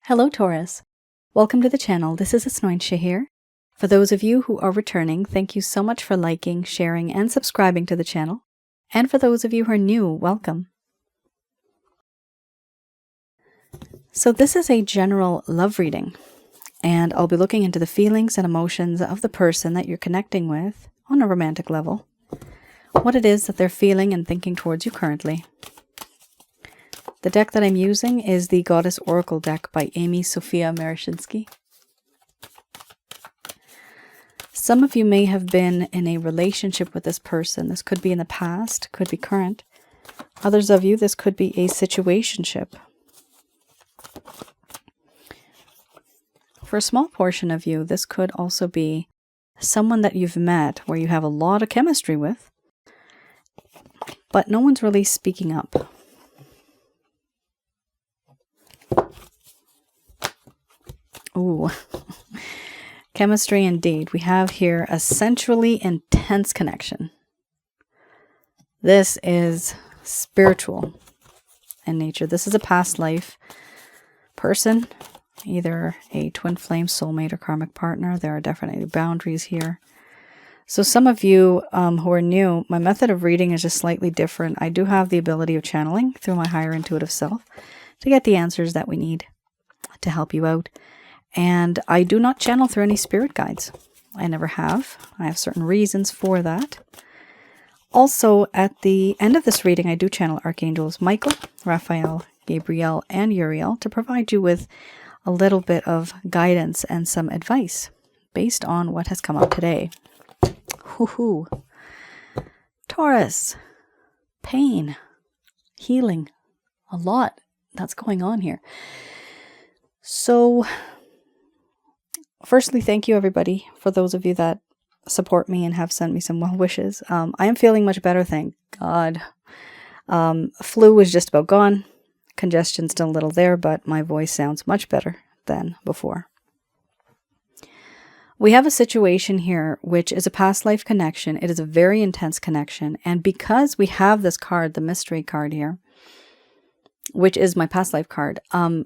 Hello Taurus. Welcome to the channel. This is Asnointia here. For those of you who are returning, thank you so much for liking, sharing, and subscribing to the channel. And for those of you who are new, welcome. So this is a general love reading, and I'll be looking into the feelings and emotions of the person that you're connecting with on a romantic level, what it is that they're feeling and thinking towards you currently. The deck that I'm using is the Goddess Oracle deck by Amy Sophia Marashinsky. Some of you may have been in a relationship with this person. This could be in the past, could be current. Others of you, this could be a situationship. For a small portion of you, this could also be someone that you've met where you have a lot of chemistry with, but no one's really speaking up. Ooh, chemistry indeed. We have here a sensually intense connection. This is spiritual in nature. This is a past life person, either a twin flame, soulmate, or karmic partner. There are definitely boundaries here. So some of you who are new, my method of reading is just slightly different. I do have the ability of channeling through my higher intuitive self to get the answers that we need to help you out. And I do not channel through any spirit guides. I never have. I have certain reasons for that. Also, at the end of this reading, I do channel Archangels Michael, Raphael, Gabriel, and Uriel to provide you with a little bit of guidance and some advice based on what has come up today. Hoo-hoo. Taurus. Pain. Healing. A lot that's going on here. So, firstly, thank you everybody for those of you that support me and have sent me some well wishes. I am feeling much better, thank God. Flu is just about gone. Congestion's still a little there, but my voice sounds much better than before. We have a situation here which is a past life connection. It is a very intense connection, and because we have this card, the mystery card here, which is my past life card,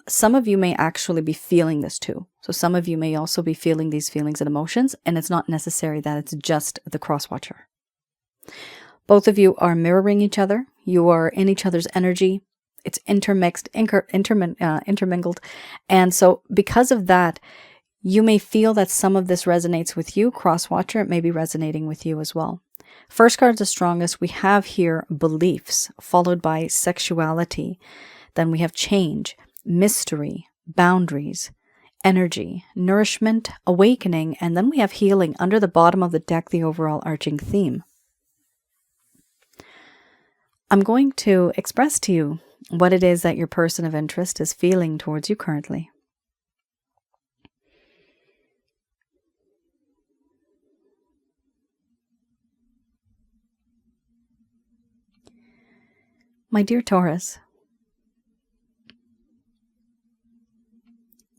some of you may actually be feeling this too. So some of you may also be feeling these feelings and emotions, and it's not necessary that it's just the cross watcher. Both of you are mirroring each other. You are in each other's energy. It's intermixed, intermingled. And so because of that, you may feel that some of this resonates with you, cross watcher. It may be resonating with you as well. First card is the strongest. We have here beliefs, followed by sexuality. Then we have change, mystery, boundaries, energy, nourishment, awakening, and then we have healing under the bottom of the deck, the overall arching theme. I'm going to express to you what it is that your person of interest is feeling towards you currently. My dear Taurus,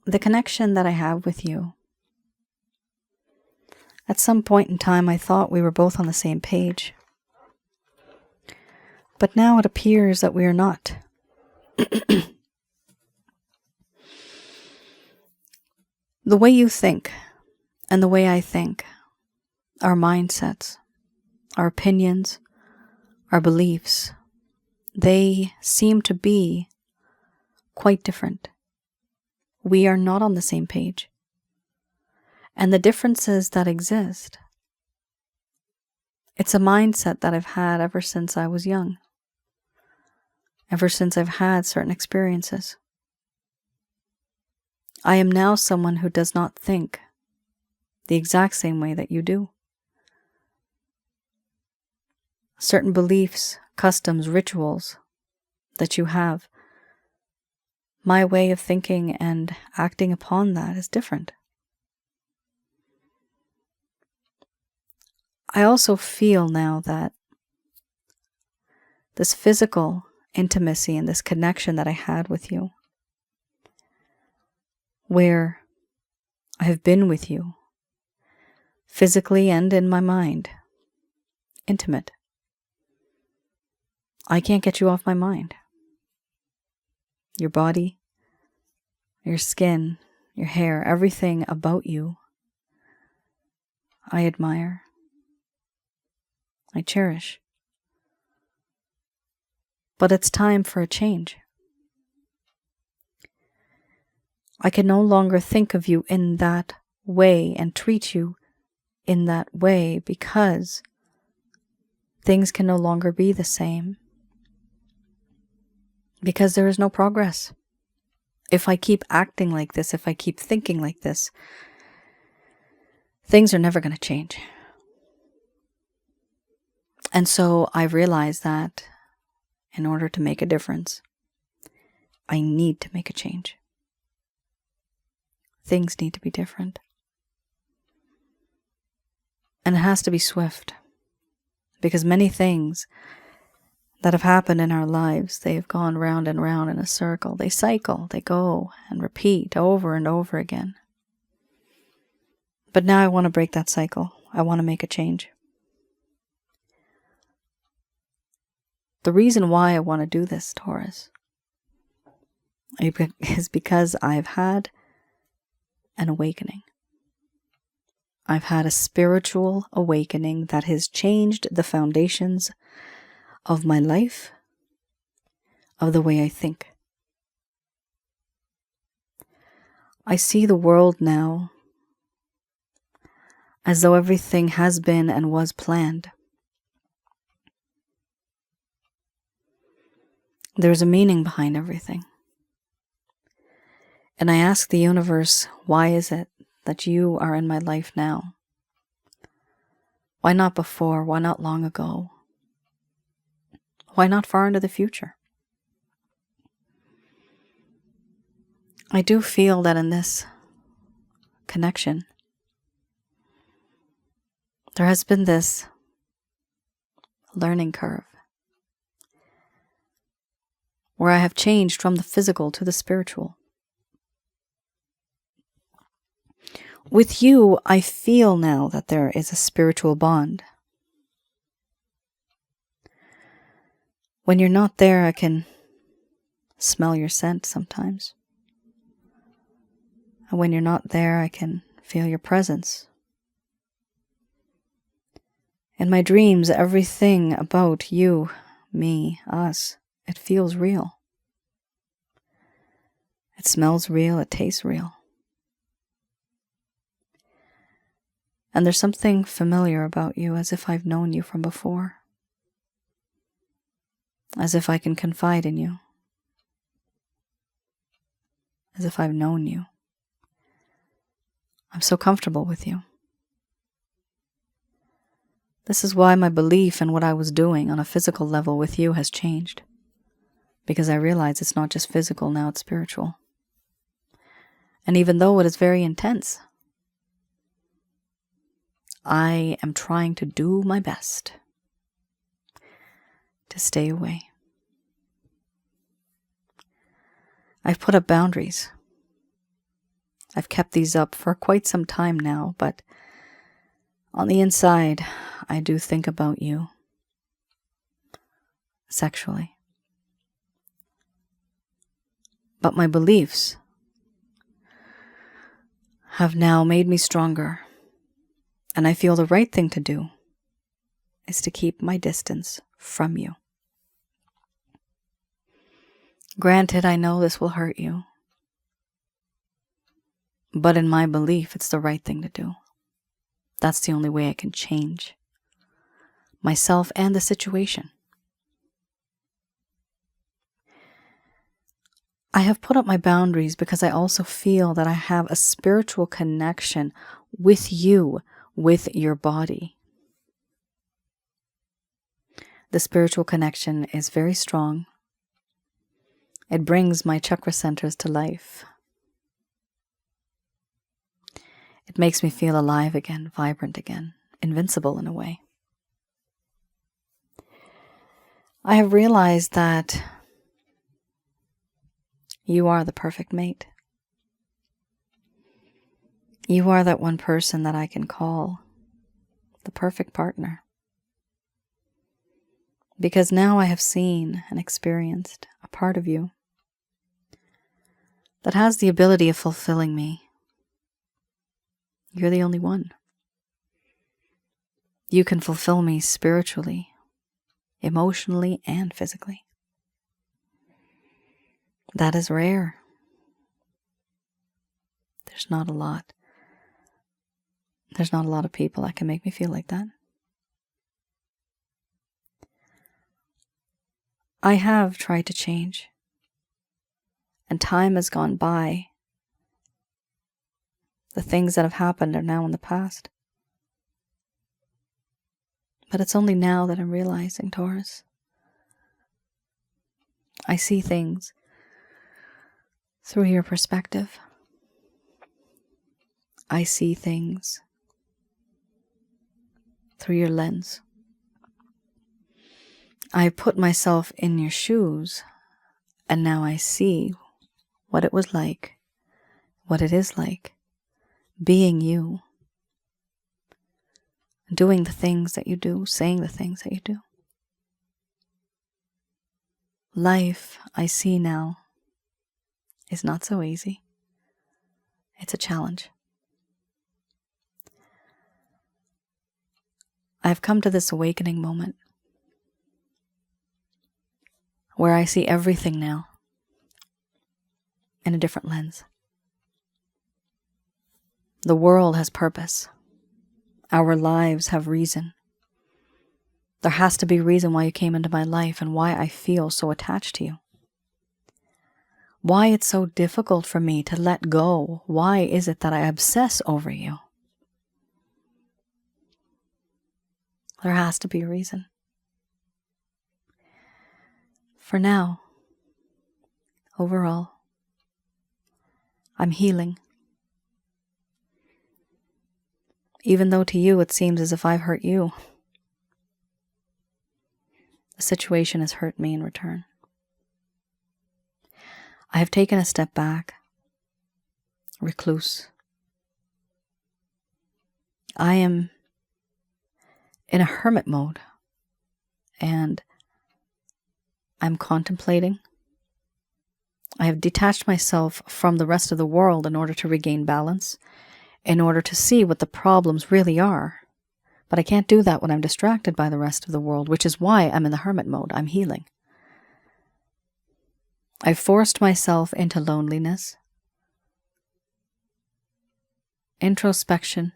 the connection that I have with you, at some point in time I thought we were both on the same page. But now it appears that we are not. The way you think and the way I think, our mindsets, our opinions, our beliefs, they seem to be quite different. We are not on the same page. And the differences that exist, it's a mindset that I've had ever since I was young. Ever since I've had certain experiences. I am now someone who does not think the exact same way that you do. Certain beliefs, customs, rituals that you have, my way of thinking and acting upon that is different. I also feel now that this physical intimacy and this connection that I had with you, where I have been with you, physically and in my mind, intimate. I can't get you off my mind. Your body, your skin, your hair, everything about you, I admire. I cherish. But it's time for a change. I can no longer think of you in that way and treat you in that way because things can no longer be the same. Because there is no progress. If I keep acting like this, if I keep thinking like this, things are never going to change. And so I realized that in order to make a difference, I need to make a change. Things need to be different. And it has to be swift. Because many things that have happened in our lives, they have gone round and round in a circle. They cycle, they go and repeat over and over again. But now I want to break that cycle. I want to make a change. The reason why I want to do this, Taurus, is because I've had an awakening. I've had a spiritual awakening that has changed the foundations of my life, of the way I think. I see the world now as though everything has been and was planned. There's a meaning behind everything. And I ask the universe, why is it that you are in my life now? Why not before? Why not long ago? Why not far into the future? I do feel that in this connection, there has been this learning curve where I have changed from the physical to the spiritual. With you, I feel now that there is a spiritual bond. When you're not there, I can smell your scent sometimes. And when you're not there, I can feel your presence. In my dreams, everything about you, me, us, it feels real. It smells real, it tastes real. And there's something familiar about you, as if I've known you from before. As if I can confide in you. As if I've known you. I'm so comfortable with you. This is why my belief in what I was doing on a physical level with you has changed. Because I realize it's not just physical, now it's spiritual. And even though it is very intense, I am trying to do my best to stay away. I've put up boundaries. I've kept these up for quite some time now, but on the inside, I do think about you sexually. But my beliefs have now made me stronger, and I feel the right thing to do is to keep my distance from you. Granted, I know this will hurt you, but in my belief, it's the right thing to do. That's the only way I can change myself and the situation. I have put up my boundaries because I also feel that I have a spiritual connection with you, with your body. The spiritual connection is very strong. It brings my chakra centers to life. It makes me feel alive again, vibrant again, invincible in a way. I have realized that you are the perfect mate. You are that one person that I can call the perfect partner. Because now I have seen and experienced a part of you that has the ability of fulfilling me. You're the only one. You can fulfill me spiritually, emotionally, and physically. That is rare. There's not a lot. There's not a lot of people that can make me feel like that. I have tried to change, and time has gone by. The things that have happened are now in the past. But it's only now that I'm realizing, Taurus. I see things through your perspective. I see things through your lens. I put myself in your shoes, and now I see what it was like, what it is like, being you, doing the things that you do, saying the things that you do. Life, I see now, is not so easy. It's a challenge. I've come to this awakening moment where I see everything now in a different lens. The world has purpose. Our lives have reason. There has to be a reason why you came into my life and why I feel so attached to you. Why it's so difficult for me to let go. Why is it that I obsess over you? There has to be a reason. For now, overall, I'm healing. Even though to you it seems as if I've hurt you, the situation has hurt me in return. I have taken a step back, recluse. I am in a hermit mode, and I'm contemplating. I have detached myself from the rest of the world in order to regain balance, in order to see what the problems really are. But I can't do that when I'm distracted by the rest of the world, which is why I'm in the hermit mode. I'm healing. I've forced myself into loneliness, introspection,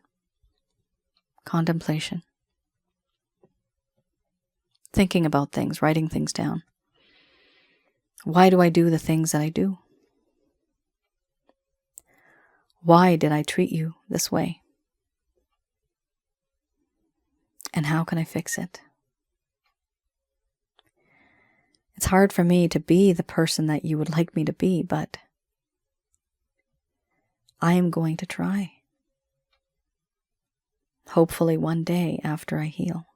contemplation, thinking about things, writing things down. Why do I do the things that I do? Why did I treat you this way? And how can I fix it? It's hard for me to be the person that you would like me to be, but I am going to try. Hopefully one day after I heal.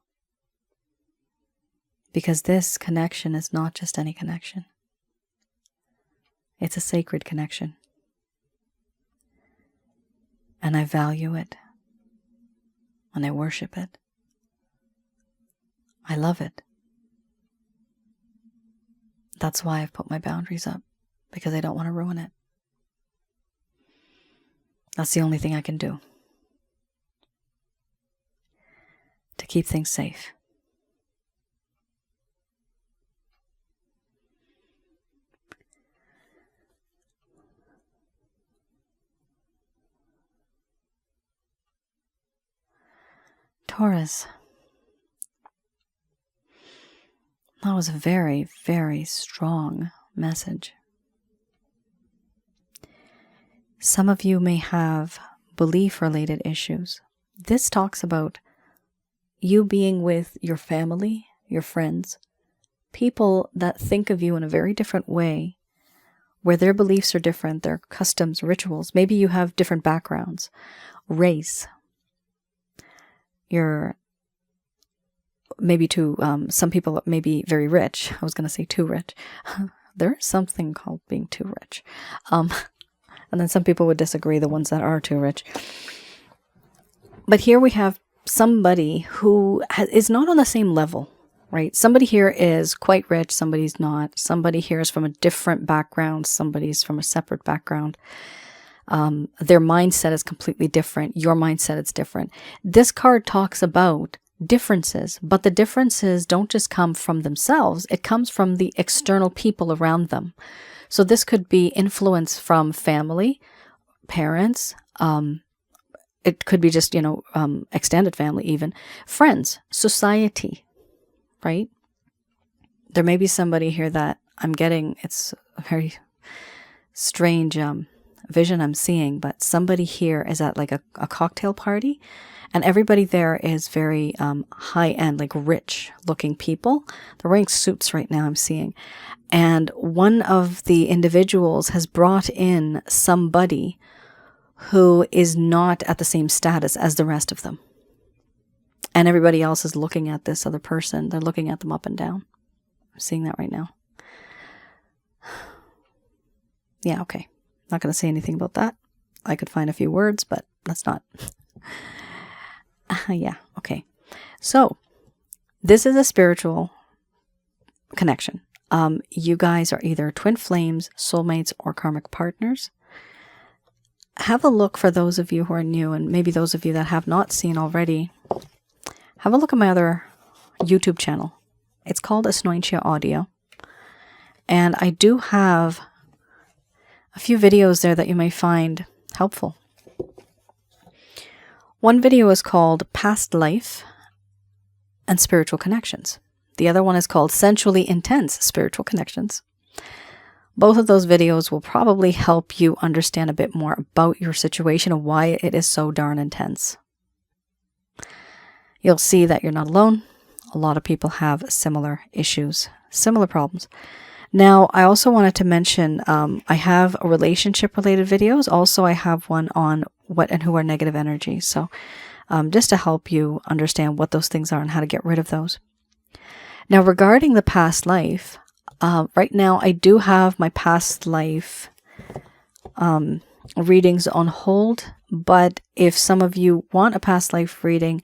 Because this connection is not just any connection. It's a sacred connection. And I value it. And I worship it. I love it. That's why I've put my boundaries up, because I don't want to ruin it. That's the only thing I can do to keep things safe. Taurus. That was a very, very strong message. Some of you may have belief-related issues. This talks about you being with your family, your friends, people that think of you in a very different way, where their beliefs are different, their customs, rituals. Maybe you have different backgrounds, race. You're maybe some people may be very rich. I was going to say too rich. There's something called being too rich. And then some people would disagree, the ones that are too rich. But here we have somebody who is not on the same level right? Somebody here is quite rich, somebody's not. Somebody here is from a different background, somebody's from a separate background. Their mindset is completely different. Your mindset is different. This card talks about differences, but the differences don't just come from themselves. It comes from the external people around them. So this could be influence from family, parents, it could be just, extended family even, friends, society, right? There may be somebody here that I'm getting, it's a very strange vision I'm seeing, but somebody here is at like a cocktail party, and everybody there is very high-end, like rich-looking people. They're wearing suits right now, I'm seeing. And one of the individuals has brought in somebody who is not at the same status as the rest of them. And everybody else is looking at this other person. They're looking at them up and down. I'm seeing that right now. Yeah, okay. Not going to say anything about that. I could find a few words, but let's not. Yeah, okay. So, this is a spiritual connection. You guys are either twin flames, soulmates, or karmic partners. Have a look for those of you who are new, and maybe those of you that have not seen already. Have a look at my other YouTube channel. It's called Asnointia Audio. And I do have a few videos there that you may find helpful. One video is called Past Life and Spiritual Connections. The other one is called Sensually Intense Spiritual Connections. Both of those videos will probably help you understand a bit more about your situation and why it is so darn intense. You'll see that you're not alone. A lot of people have similar issues, similar problems. Now, I also wanted to mention, I have relationship-related videos. Also, I have one on what and who are negative energies. So, just to help you understand what those things are and how to get rid of those. Now, regarding the past life, right now I do have my past life readings on hold. But if some of you want a past life reading,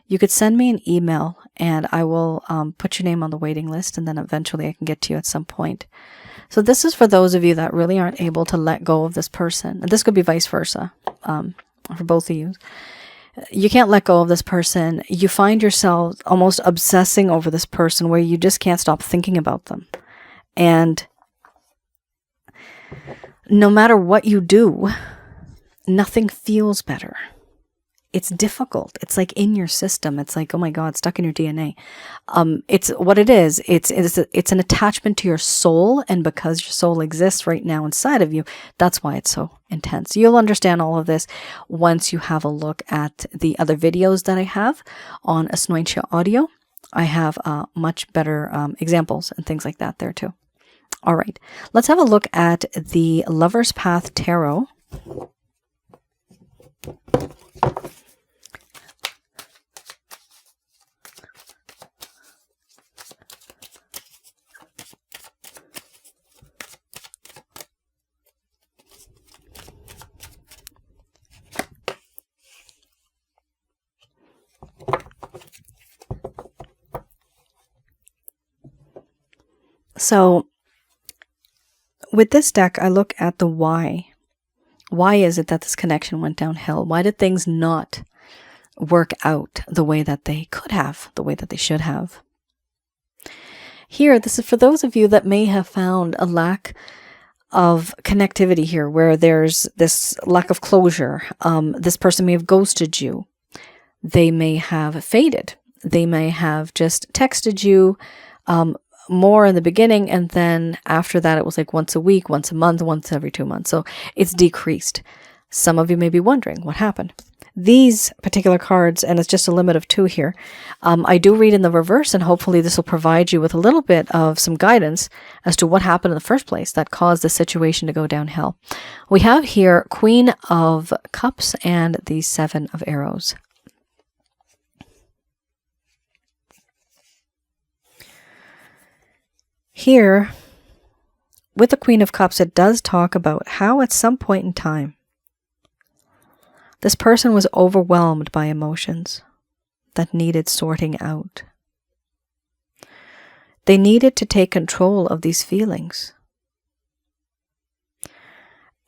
you could send me an email and I will put your name on the waiting list, and then eventually I can get to you at some point. So this is for those of you that really aren't able to let go of this person. And this could be vice versa for both of you. You can't let go of this person. You find yourself almost obsessing over this person where you just can't stop thinking about them. And no matter what you do, nothing feels better. It's difficult. It's like in your system. It's like, oh my God, stuck in your DNA. It's what it is. It's an attachment to your soul. And because your soul exists right now inside of you, that's why it's so intense. You'll understand all of this once you have a look at the other videos that I have on Asnointia Audio. I have much better examples and things like that there too. All right, let's have a look at the Lover's Path Tarot. So with this deck, I look at the why. Why is it that this connection went downhill? Why did things not work out the way that they could have, the way that they should have? Here, this is for those of you that may have found a lack of connectivity here, where there's this lack of closure. This person may have ghosted you. They may have faded. They may have just texted you more in the beginning, and then after that it was like once a week, once a month, once every 2 months. So it's decreased. Some of you may be wondering what happened. These particular cards, and it's just a limit of 2 here, I do read in the reverse, and hopefully this will provide you with a little bit of some guidance as to what happened in the first place that caused the situation to go downhill. We have here Queen of Cups and the 7 of Arrows. Here, with the Queen of Cups, it does talk about how at some point in time, this person was overwhelmed by emotions that needed sorting out. They needed to take control of these feelings.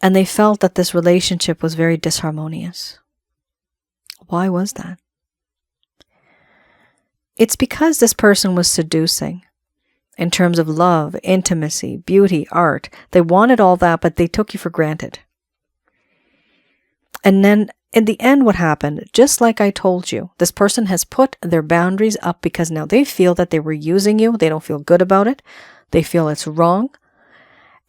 And they felt that this relationship was very disharmonious. Why was that? It's because this person was seducing in terms of love, intimacy, beauty, art. They wanted all that, but they took you for granted. And then in the end, what happened? Just like I told you, this person has put their boundaries up because now they feel that they were using you. They don't feel good about it. They feel it's wrong.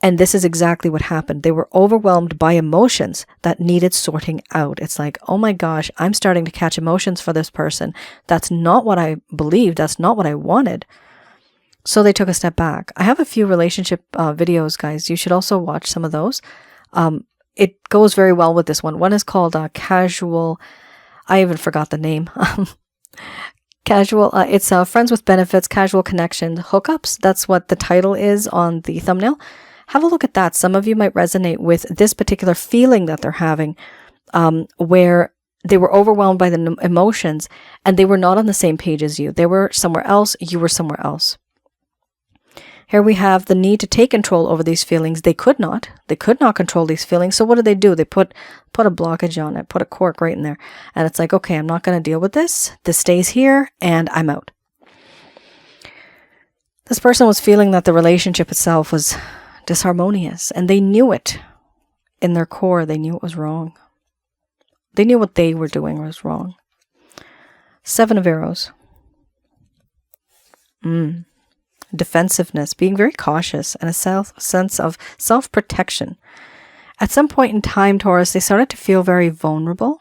And this is exactly what happened. They were overwhelmed by emotions that needed sorting out. It's like, oh my gosh, I'm starting to catch emotions for this person. That's not what I believed. That's not what I wanted. So they took a step back. I have a few relationship videos, guys. You should also watch some of those. It goes very well with this one. One is called Casual. I even forgot the name. Casual. It's Friends with Benefits, Casual Connection, Hookups. That's what the title is on the thumbnail. Have a look at that. Some of you might resonate with this particular feeling that they're having, where they were overwhelmed by the emotions and they were not on the same page as you. They were somewhere else. You were somewhere else. Here we have the need to take control over these feelings. They could not. They could not control these feelings. So what did they do? They put a blockage on it, put a cork right in there. And it's like, okay, I'm not going to deal with this. This stays here and I'm out. This person was feeling that the relationship itself was disharmonious and they knew it. In their core, they knew it was wrong. They knew what they were doing was wrong. 7 of Arrows. Defensiveness, being very cautious, and a sense of self-protection. At some point in time, Taurus, they started to feel very vulnerable.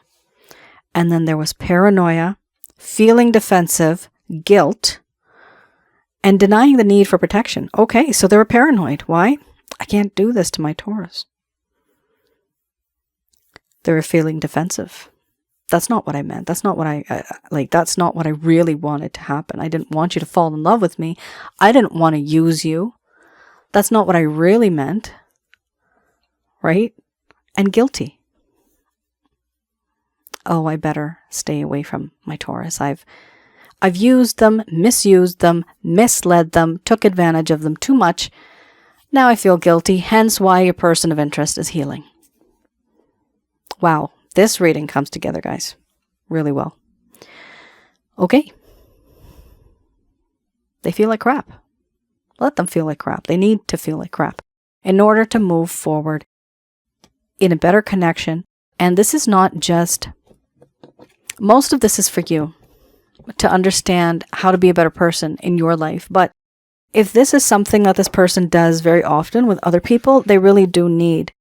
And then there was paranoia, feeling defensive, guilt, and denying the need for protection. Okay, so they were paranoid. Why? I can't do this to my Taurus. They were feeling defensive. That's not what I meant. That's not what that's not what I really wanted to happen. I didn't want you to fall in love with me. I didn't want to use you. That's not what I really meant. Right? And guilty. Oh, I better stay away from my Taurus. I've used them, misused them, misled them, took advantage of them too much. Now I feel guilty, hence why your person of interest is healing. Wow. This reading comes together, guys, really well. Okay. They feel like crap. Let them feel like crap. They need to feel like crap in order to move forward in a better connection. And this is not just, most of this is for you to understand how to be a better person in your life. But if this is something that this person does very often with other people, they really do need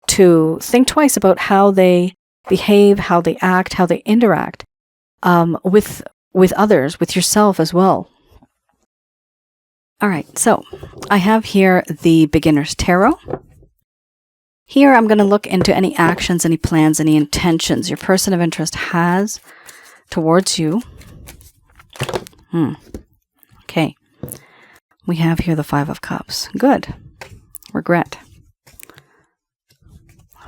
to think twice about how they behave, how they act, how they interact with others, with yourself as well. All right, so I have here the Beginner's Tarot. Here I'm going to look into any actions, any plans, any intentions your person of interest has towards you. Okay. We have here the 5 of Cups. Good. Regret.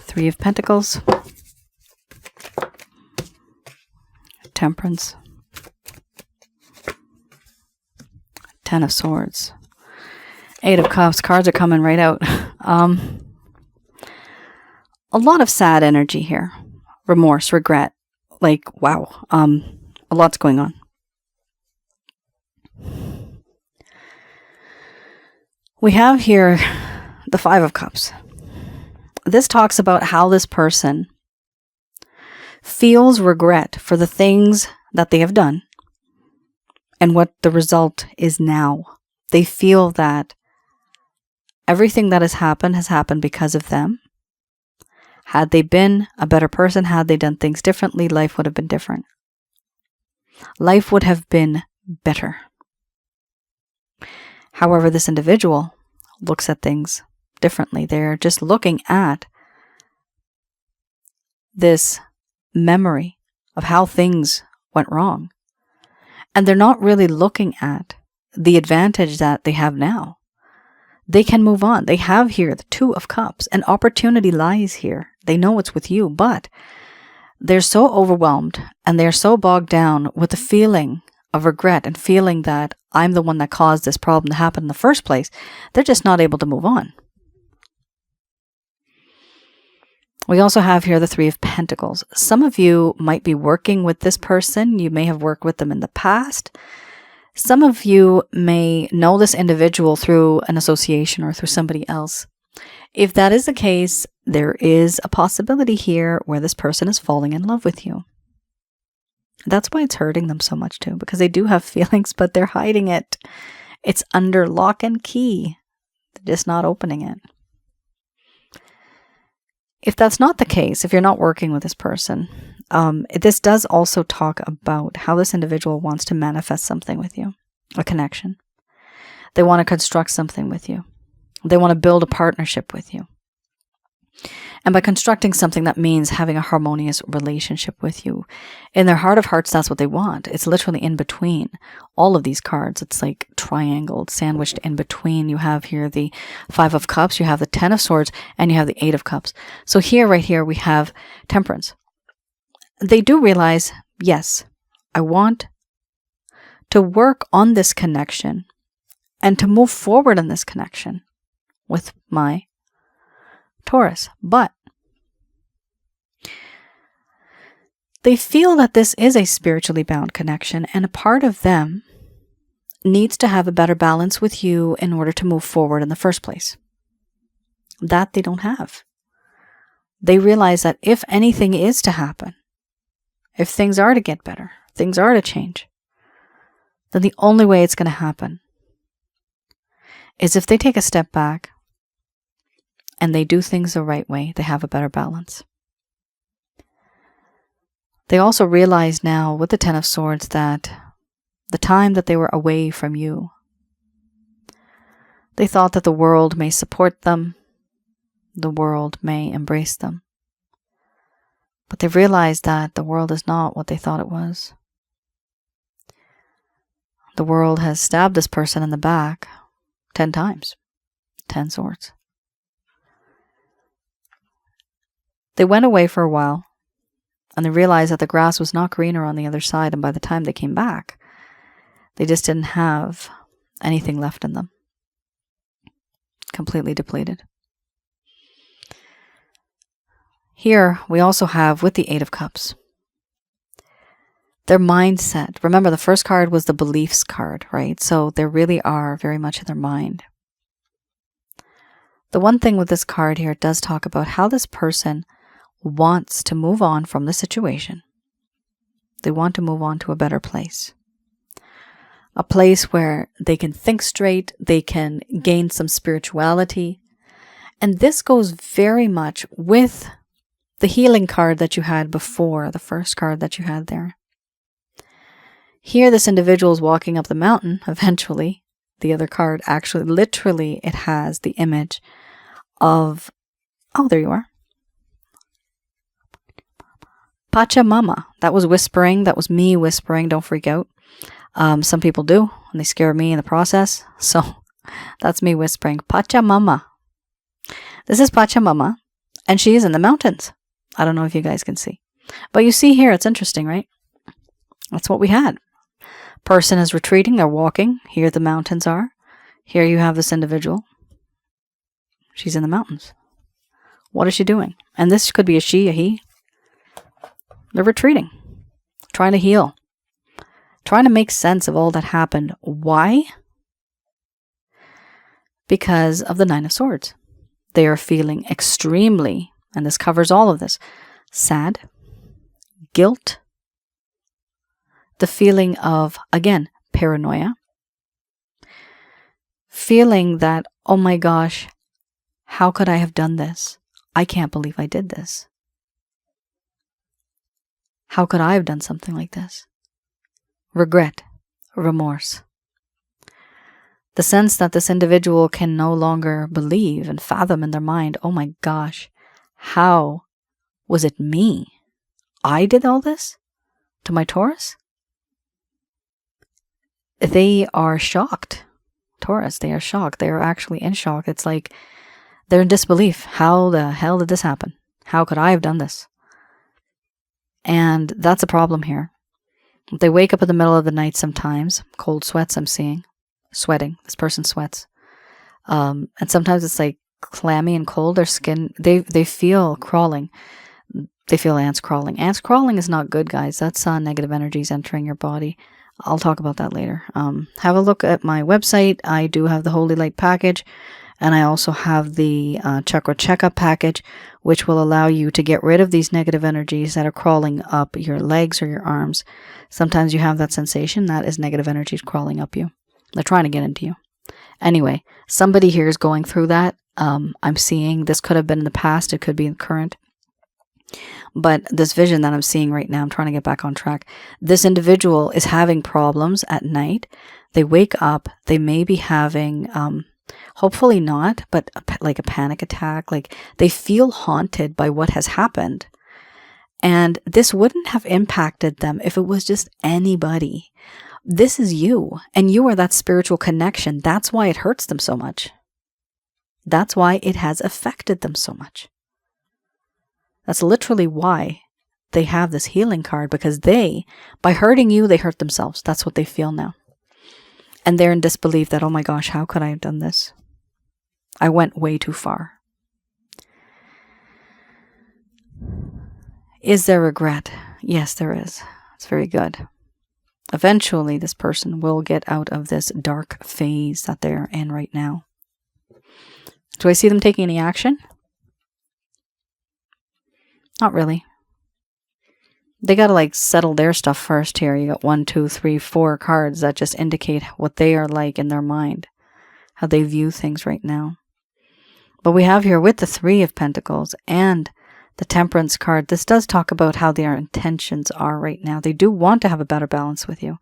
3 of Pentacles. Temperance. 10 of Swords. 8 of Cups. Cards are coming right out. A lot of sad energy here. Remorse, regret. Like, wow. A lot's going on. We have here the 5 of Cups. This talks about how this person feels regret for the things that they have done and what the result is now. They feel that everything that has happened because of them. Had they been a better person, had they done things differently, life would have been different. Life would have been better. However, this individual looks at things differently. They're just looking at this memory of how things went wrong. And they're not really looking at the advantage that they have now. They can move on. They have here the 2 of Cups. An opportunity lies here. They know it's with you, but they're so overwhelmed and they're so bogged down with the feeling of regret and feeling that I'm the one that caused this problem to happen in the first place. They're just not able to move on. We also have here the Three of Pentacles. Some of you might be working with this person. You may have worked with them in the past. Some of you may know this individual through an association or through somebody else. If that is the case, there is a possibility here where this person is falling in love with you. That's why it's hurting them so much too, because they do have feelings, but they're hiding it. It's under lock and key. They're just not opening it. If that's not the case, if you're not working with this person, this does also talk about how this individual wants to manifest something with you, a connection. They want to construct something with you. They want to build a partnership with you. And by constructing something, that means having a harmonious relationship with you. In their heart of hearts, that's what they want. It's literally in between all of these cards. It's like triangled, sandwiched in between. You have here the Five of Cups, you have the Ten of Swords, and you have the Eight of Cups. So here, right here, we have Temperance. They do realize, yes, I want to work on this connection and to move forward in this connection with my Taurus, but they feel that this is a spiritually bound connection, and a part of them needs to have a better balance with you in order to move forward in the first place. That they don't have. They realize that if anything is to happen, if things are to get better, things are to change, then the only way it's going to happen is if they take a step back and they do things the right way. They have a better balance. They also realize now with the Ten of Swords that the time that they were away from you, they thought that the world may support them, the world may embrace them. But they realized that the world is not what they thought it was. The world has stabbed this person in the back 10 times. 10 swords. They went away for a while, and they realized that the grass was not greener on the other side, and by the time they came back, they just didn't have anything left in them. Completely depleted. Here, we also have, with the Eight of Cups, their mindset. Remember, the first card was the beliefs card, right? So they really are very much in their mind. The one thing with this card here, it does talk about how this person wants to move on from the situation. They want to move on to a better place. A place where they can think straight, they can gain some spirituality. And this goes very much with the healing card that you had before, the first card that you had there. Here, this individual is walking up the mountain, eventually. The other card, actually, literally, it has the image of, oh, there you are. Pachamama. That was whispering. That was me whispering. Don't freak out. Some people do, and they scare me in the process. So that's me whispering. Pachamama. This is Pachamama, and she is in the mountains. I don't know if you guys can see. But you see here, it's interesting, right? That's what we had. Person is retreating. They're walking. Here the mountains are. Here you have this individual. She's in the mountains. What is she doing? And this could be a she, a he. They're retreating, trying to heal, trying to make sense of all that happened. Why? Because of the Nine of Swords. They are feeling extremely, and this covers all of this, sad, guilt, the feeling of, again, paranoia, feeling that, oh my gosh, how could I have done this? I can't believe I did this. How could I have done something like this? Regret, remorse. The sense that this individual can no longer believe and fathom in their mind, oh my gosh, how was it me? I did all this to my Taurus? They are shocked. Taurus, they are shocked. They are actually in shock. It's like they're in disbelief. How the hell did this happen? How could I have done this? And that's a problem here. They wake up in the middle of the night sometimes. Cold sweats I'm seeing. Sweating. This person sweats. And sometimes it's like clammy and cold. Their skin, they feel crawling. They feel ants crawling. Ants crawling is not good, guys. That's negative energies entering your body. I'll talk about that later. Have a look at my website. I do have the Holy Light package, and I also have the Chakra Checkup package, which will allow you to get rid of these negative energies that are crawling up your legs or your arms. Sometimes you have that sensation. That is negative energies crawling up you. They're trying to get into you. Anyway, somebody here is going through that. I'm seeing this could have been in the past. It could be in current. But this vision that I'm seeing right now, I'm trying to get back on track. This individual is having problems at night. They wake up. They may be having, hopefully not, but like a panic attack. Like they feel haunted by what has happened. And this wouldn't have impacted them if it was just anybody. This is you, and you are that spiritual connection. That's why it hurts them so much. That's why it has affected them so much. That's literally why they have this healing card, because they, by hurting you, they hurt themselves. That's what they feel now. And they're in disbelief that, oh my gosh, how could I have done this? I went way too far. Is there regret? Yes, there is. It's very good. Eventually, this person will get out of this dark phase that they're in right now. Do I see them taking any action? Not really. They got to like settle their stuff first here. You got 1, 2, 3, 4 cards that just indicate what they are like in their mind, how they view things right now. But we have here with the 3 of Pentacles and the Temperance card, this does talk about how their intentions are right now. They do want to have a better balance with you.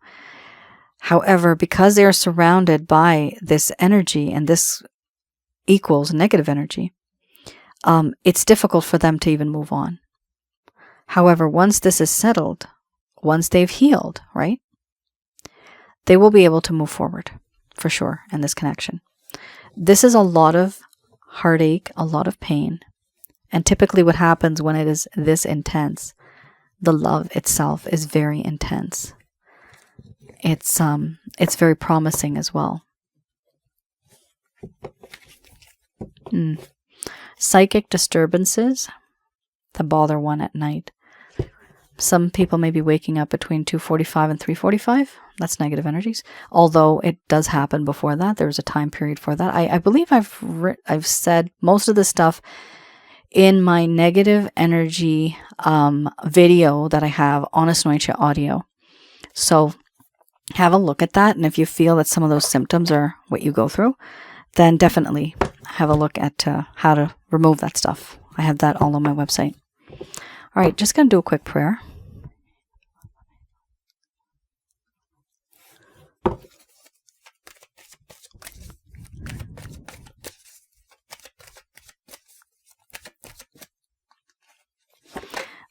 However, because they are surrounded by this energy, and this equals negative energy, it's difficult for them to even move on. However, once this is settled, once they've healed, right, they will be able to move forward for sure in this connection. This is a lot of heartache, a lot of pain. And typically what happens when it is this intense, the love itself is very intense. It's very promising as well. Psychic disturbances that bother one at night. Some people may be waking up between 2:45 and 3:45. That's negative energies. Although it does happen before that. There's a time period for that. I believe I've said most of this stuff in my negative energy video that I have on Asnointia audio. So have a look at that. And if you feel that some of those symptoms are what you go through, then definitely have a look at how to remove that stuff. I have that all on my website. All right, just going to do a quick prayer.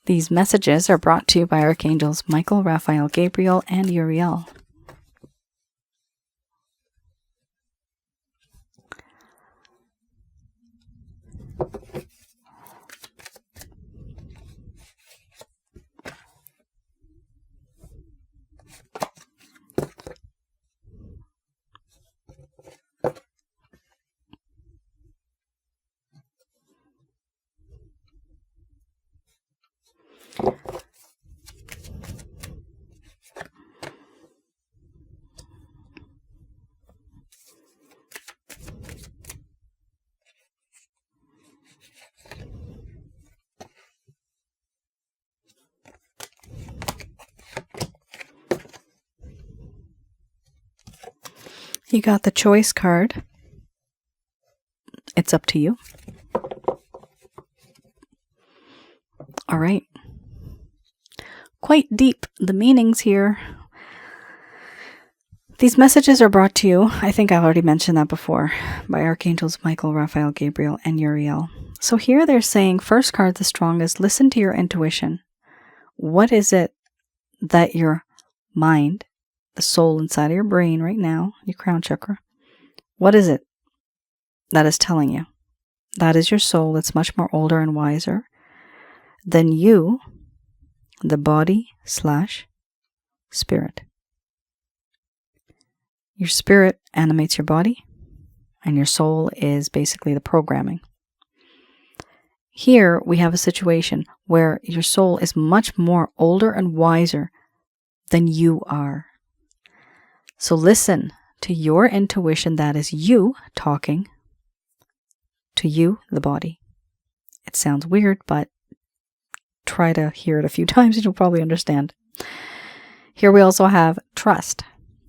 These messages are brought to you by Archangels Michael, Raphael, Gabriel, and Uriel. You got the choice card. It's up to you. All right. Quite deep, the meanings here. These messages are brought to you, I think I've already mentioned that before, by Archangels Michael, Raphael, Gabriel, and Uriel. So here they're saying, first card, the strongest, listen to your intuition. What is it that your mind, the soul inside of your brain right now, your crown chakra, what is it that is telling you? That is your soul that's much more older and wiser than you, the body / spirit. Your spirit animates your body, and your soul is basically the programming. Here we have a situation where your soul is much more older and wiser than you are. So listen to your intuition, that is you talking to you, the body. It sounds weird, but try to hear it a few times and you'll probably understand. Here we also have trust.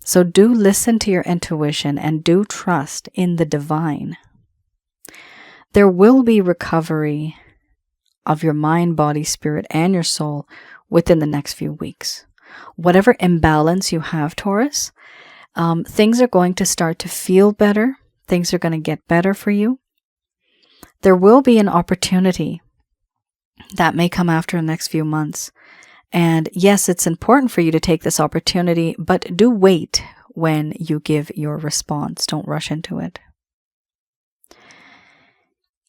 So do listen to your intuition and do trust in the divine. There will be recovery of your mind, body, spirit, and your soul within the next few weeks. Whatever imbalance you have, Taurus, things are going to start to feel better. Things are going to get better for you. There will be an opportunity that may come after the next few months. And yes, it's important for you to take this opportunity, but do wait when you give your response. Don't rush into it.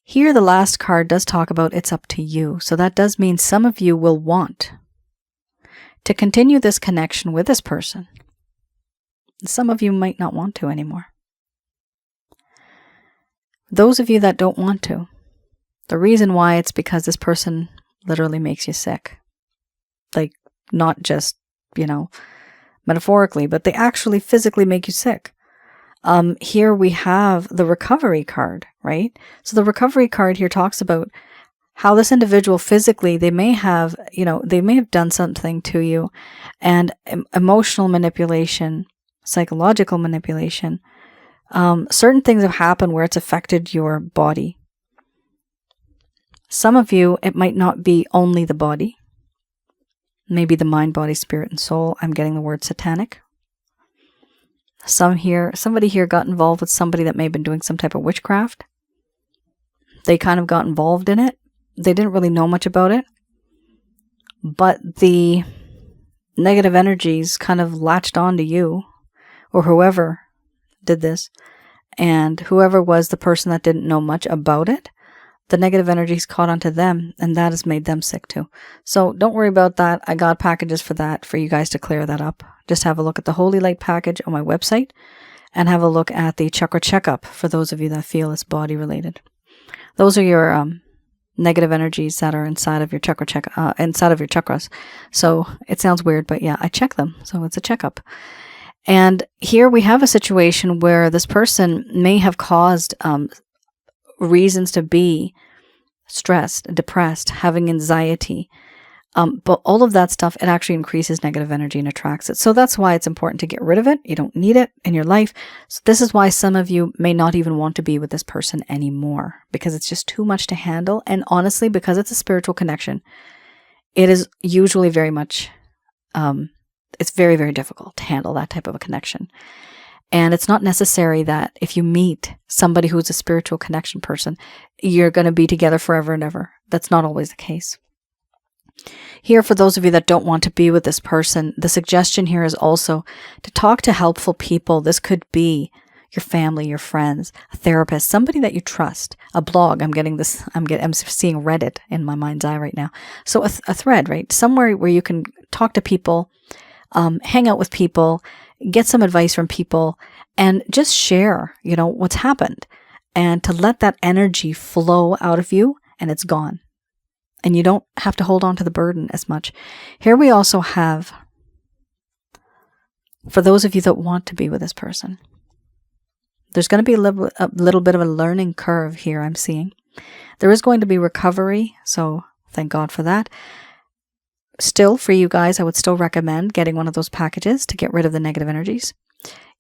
Here, the last card does talk about it's up to you. So that does mean some of you will want to continue this connection with this person. Some of you might not want to anymore. Those of you that don't want to, the reason why, it's because this person literally makes you sick. Like, not just, metaphorically, but they actually physically make you sick. Here we have the recovery card, right? So the recovery card here talks about how this individual physically, they may have done something to you, and emotional manipulation, psychological manipulation, certain things have happened where it's affected your body. Some of you, it might not be only the body, maybe the mind, body, spirit, and soul. I'm getting the word satanic. Somebody here got involved with somebody that may have been doing some type of witchcraft. They kind of got involved in it. They didn't really know much about it. But the negative energies kind of latched onto you, or whoever did this. And whoever was the person that didn't know much about it, the negative energies caught onto them, and that has made them sick too. So don't worry about that. I got packages for that, for you guys to clear that up. Just have a look at the Holy Light package on my website, and have a look at the chakra checkup for those of you that feel it's body related. Those are your negative energies that are inside of your inside of your chakras. So it sounds weird, but yeah, I check them. So it's a checkup. And here we have a situation where this person may have caused reasons to be stressed, depressed, having anxiety. But all of that stuff, it actually increases negative energy and attracts it. So that's why it's important to get rid of it. You don't need it in your life. So this is why some of you may not even want to be with this person anymore, because it's just too much to handle. And honestly, because it's a spiritual connection, it is usually very much, it's very, very difficult to handle that type of a connection. And it's not necessary that if you meet somebody who's a spiritual connection person, you're going to be together forever and ever. That's not always the case. Here, for those of you that don't want to be with this person, the suggestion here is also to talk to helpful people. This could be your family, your friends, a therapist, somebody that you trust, a blog. I'm seeing Reddit in my mind's eye right now. So a thread, right? Somewhere where you can talk to people, hang out with people, get some advice from people, and just share, what's happened, and to let that energy flow out of you, and it's gone. And you don't have to hold on to the burden as much. Here we also have, for those of you that want to be with this person, there's going to be a little bit of a learning curve here, I'm seeing. There is going to be recovery, so thank God for that. Still, for you guys, I would still recommend getting one of those packages to get rid of the negative energies.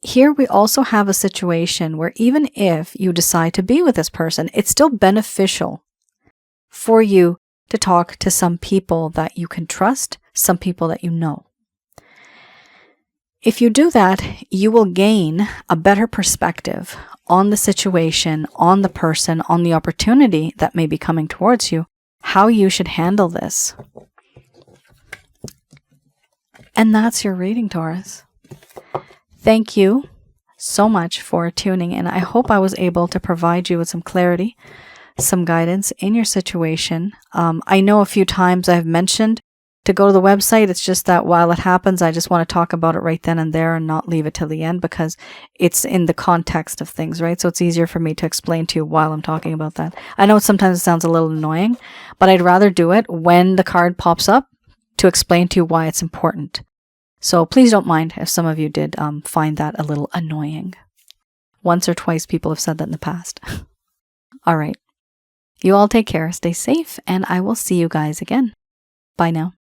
Here we also have a situation where even if you decide to be with this person, it's still beneficial for you to talk to some people that you can trust, some people that you know. If you do that, you will gain a better perspective on the situation, on the person, on the opportunity that may be coming towards you, how you should handle this. And that's your reading, Taurus. Thank you so much for tuning in. I hope I was able to provide you with some clarity, some guidance in your situation. I know a few times I've mentioned to go to the website. It's just that while it happens, I just want to talk about it right then and there and not leave it till the end, because it's in the context of things, right? So it's easier for me to explain to you while I'm talking about that. I know sometimes it sounds a little annoying, but I'd rather do it when the card pops up to explain to you why it's important. So please don't mind if some of you did find that a little annoying. Once or twice people have said that in the past. All right. You all take care, stay safe, and I will see you guys again. Bye now.